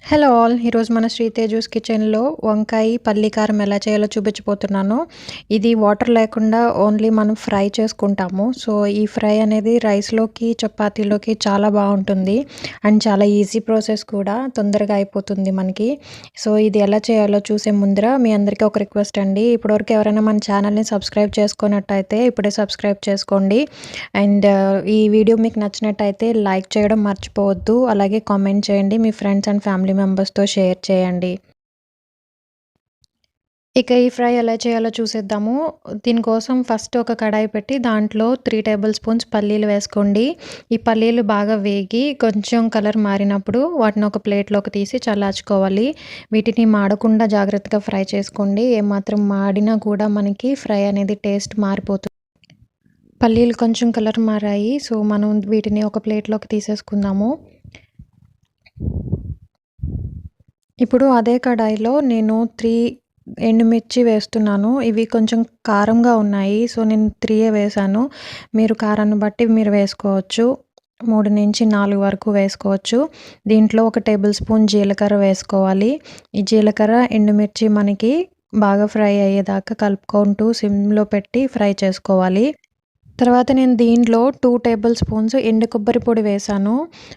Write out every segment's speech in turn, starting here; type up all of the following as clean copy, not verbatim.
Hello all! ఈరోజు మన శ్రీతేజూస్ కిచెన్‌లో వంకాయ, పల్లి కారం ఎలా చేయాలో చూపించబోతున్నాను. ఇది వాటర్ లేకుండా ఓన్లీ మనం ఫ్రై చేసుకుంటాము. సో, ఈ ఫ్రై అనేది రైస్‌లోకి, చపాతీలోకి చాలా బావుంటుంది. అండ్ చాలా ఈజీ ప్రాసెస్ కూడా. తొందరగా అయిపోతుంది మనకి. సో, ఇది ఎలా చేయాలో చూసే ముందర మీ అందరికీ ఒక రిక్వెస్ట్ అండి. ఇప్పటివరకు ఎవరైనా మన ఛానల్‌ని సబ్స్క్రైబ్ చేసుకున్నట్టయితే ఇప్పుడే సబ్స్క్రైబ్ చేసుకోండి. అండ్ ఈ వీడియో మీకు నచ్చినట్టయితే లైక్ చేయడం మర్చిపోవద్దు. అలాగే కామెంట్ చేయండి. మీ ఫ్రెండ్స్ అండ్ ఫ్యామిలీ మెంబర్స్‌తో షేర్ చేయండి. ఇక ఈ ఫ్రై ఎలా చేయాలో చూసేద్దాము. దీనికోసం ఫస్ట్ ఒక కడాయి పెట్టి దాంట్లో 3 టేబుల్ స్పూన్స్ పల్లీలు వేసుకోండి. ఈ పల్లీలు బాగా వేగి కొంచెం కలర్ మారినప్పుడు వాటిని ఒక ప్లేట్‌లోకి తీసి చల్లార్చుకోవాలి. వీటిని మాడకుండా జాగ్రత్తగా ఫ్రై చేసుకోండి. ఏమాత్రం మాడినా కూడా మనకి ఫ్రై అనేది టేస్ట్ మారిపోతుంది. పల్లీలు కొంచెం కలర్ మారాయి. సో, మనం వీటిని ఒక ప్లేట్‌లోకి తీసేసుకుందాము. ఇప్పుడు అదే కడాయిలో నేను 3 ఎండుమిర్చి వేస్తున్నాను. ఇవి కొంచెం కారంగా ఉన్నాయి. సో, నేను 3 వేశాను. మీరు కారాన్ని బట్టి మీరు వేసుకోవచ్చు. 3-4 వరకు వేసుకోవచ్చు. దీంట్లో ఒక టేబుల్ స్పూన్ జీలకర్ర వేసుకోవాలి. ఈ జీలకర్ర, ఎండుమిర్చి మనకి బాగా ఫ్రై అయ్యేదాకా కలుపుకుంటూ సిమ్‌లో పెట్టి ఫ్రై చేసుకోవాలి. తర్వాత నేను దీంట్లో 2 టేబుల్ స్పూన్స్ ఎండు కొబ్బరి పొడి వేశాను.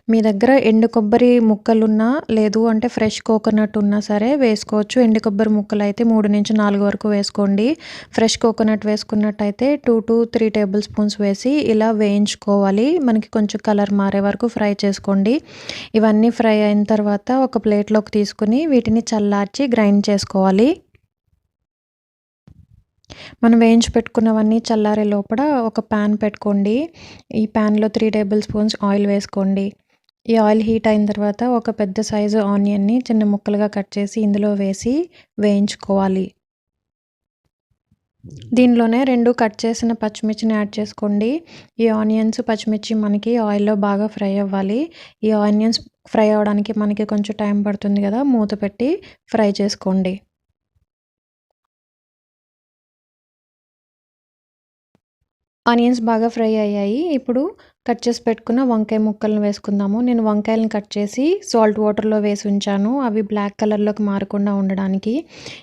మీ దగ్గర ఎండు కొబ్బరి ముక్కలున్నా, లేదు అంటే ఫ్రెష్ కోకోనట్ ఉన్నా సరే వేసుకోవచ్చు. ఎండు కొబ్బరి ముక్కలైతే 3-4 వరకు వేసుకోండి. ఫ్రెష్ కోకోనట్ వేసుకున్నట్టయితే 2-3 టేబుల్ స్పూన్స్ వేసి ఇలా వేయించుకోవాలి. మనకి కొంచెం కలర్ మారే వరకు ఫ్రై చేసుకోండి. ఇవన్నీ ఫ్రై అయిన తర్వాత ఒక ప్లేట్‌లోకి తీసుకొని వీటిని చల్లార్చి గ్రైండ్ చేసుకోవాలి. మనం వేయించి పెట్టుకున్నవన్నీ చల్లారే లోపల ఒక పాన్ పెట్టుకోండి. ఈ పాన్‌లో 3 టేబుల్ స్పూన్స్ ఆయిల్ వేసుకోండి. ఈ ఆయిల్ హీట్ అయిన తర్వాత ఒక పెద్ద సైజు ఆనియన్‌ని చిన్న ముక్కలుగా కట్ చేసి ఇందులో వేసి వేయించుకోవాలి. దీనిలోనే 2 కట్ చేసిన పచ్చిమిర్చిని యాడ్ చేసుకోండి. ఈ ఆనియన్స్, పచ్చిమిర్చి మనకి ఆయిల్‌లో బాగా ఫ్రై అవ్వాలి. ఈ ఆనియన్స్ ఫ్రై అవ్వడానికి మనకి కొంచెం టైం పడుతుంది కదా! మూత పెట్టి ఫ్రై చేసుకోండి. ఆనియన్స్ బాగా ఫ్రై అయ్యాయి. ఇప్పుడు కట్ చేసి పెట్టుకున్న వంకాయ ముక్కలను వేసుకుందాము. నేను వంకాయలను కట్ చేసి సాల్ట్ వాటర్‌లో వేసి ఉంచాను. అవి బ్లాక్ కలర్‌లోకి మారకుండా ఉండడానికి.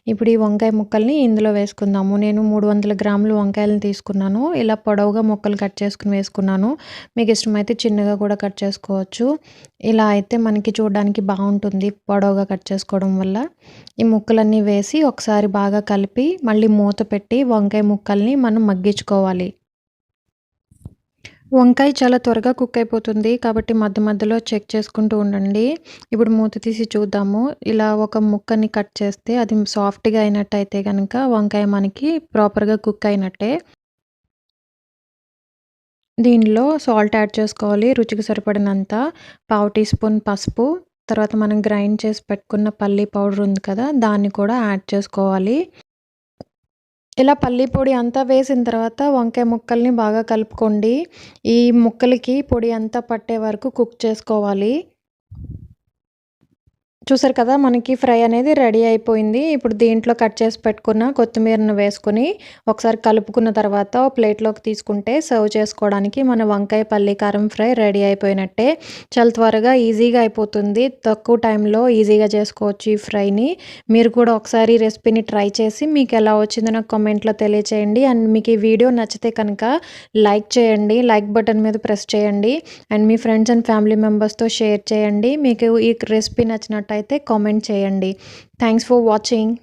ఇప్పుడు ఈ వంకాయ ముక్కల్ని ఇందులో వేసుకుందాము. నేను 300 గ్రాములు వంకాయలను తీసుకున్నాను. ఇలా పొడవుగా ముక్కలు కట్ చేసుకొని వేసుకున్నాను. మీకు ఇష్టమైతే చిన్నగా కూడా కట్ చేసుకోవచ్చు. ఇలా అయితే మనకి చూడడానికి బావుంటుంది పొడవుగా కట్ చేసుకోవడం వల్ల. ఈ ముక్కలన్నీ వేసి ఒకసారి బాగా కలిపి మళ్ళీ మూత పెట్టి వంకాయ ముక్కల్ని మనం మగ్గించుకోవాలి. వంకాయ చాలా త్వరగా కుక్ అయిపోతుంది. కాబట్టి మధ్య మధ్యలో చెక్ చేసుకుంటూ ఉండండి. ఇప్పుడు మూత తీసి చూద్దాము. ఇలా ఒక ముక్కని కట్ చేస్తే అది సాఫ్ట్‌గా అయినట్టయితే గనక వంకాయ మనకి ప్రాపర్‌గా కుక్ అయినట్టే. దీనిలో సాల్ట్ యాడ్ చేసుకోవాలి రుచికి సరిపడినంత. పావు టీ స్పూన్ పసుపు, తర్వాత మనం గ్రైండ్ చేసి పెట్టుకున్న పల్లి పౌడర్ ఉంది కదా! దాన్ని కూడా యాడ్ చేసుకోవాలి. ఇలా పల్లి పొడి అంతా వేసిన తర్వాత వంకాయ ముక్కల్ని బాగా కలుపుకోండి. ఈ ముక్కలకి పొడి అంతా పట్టే వరకు కుక్ చేసుకోవాలి. చూసారు కదా! మనకి ఫ్రై అనేది రెడీ అయిపోయింది. ఇప్పుడు దీంట్లో కట్ చేసి పెట్టుకున్న కొత్తిమీరను వేసుకొని ఒకసారి కలుపుకున్న తర్వాత ప్లేట్‌లోకి తీసుకుంటే సర్వ్ చేసుకోవడానికి మన వంకాయ పల్లి కారం ఫ్రై రెడీ అయిపోయినట్టే. చాలా త్వరగా ఈజీగా అయిపోతుంది. తక్కువ టైంలో ఈజీగా చేసుకోవచ్చు ఈ ఫ్రైని. మీరు కూడా ఒకసారి ఈ రెసిపీని ట్రై చేసి మీకు ఎలా వచ్చిందో నాకు కామెంట్‌లో తెలియచేయండి. అండ్ మీకు ఈ వీడియో నచ్చితే కనుక లైక్ చేయండి. లైక్ బటన్ మీద ప్రెస్ చేయండి. And me friends and family మెంబర్స్‌తో షేర్ చేయండి. మీకు ఈ రెసిపీ నచ్చినట్టయితే కామెంట్ చేయండి. Thanks for watching.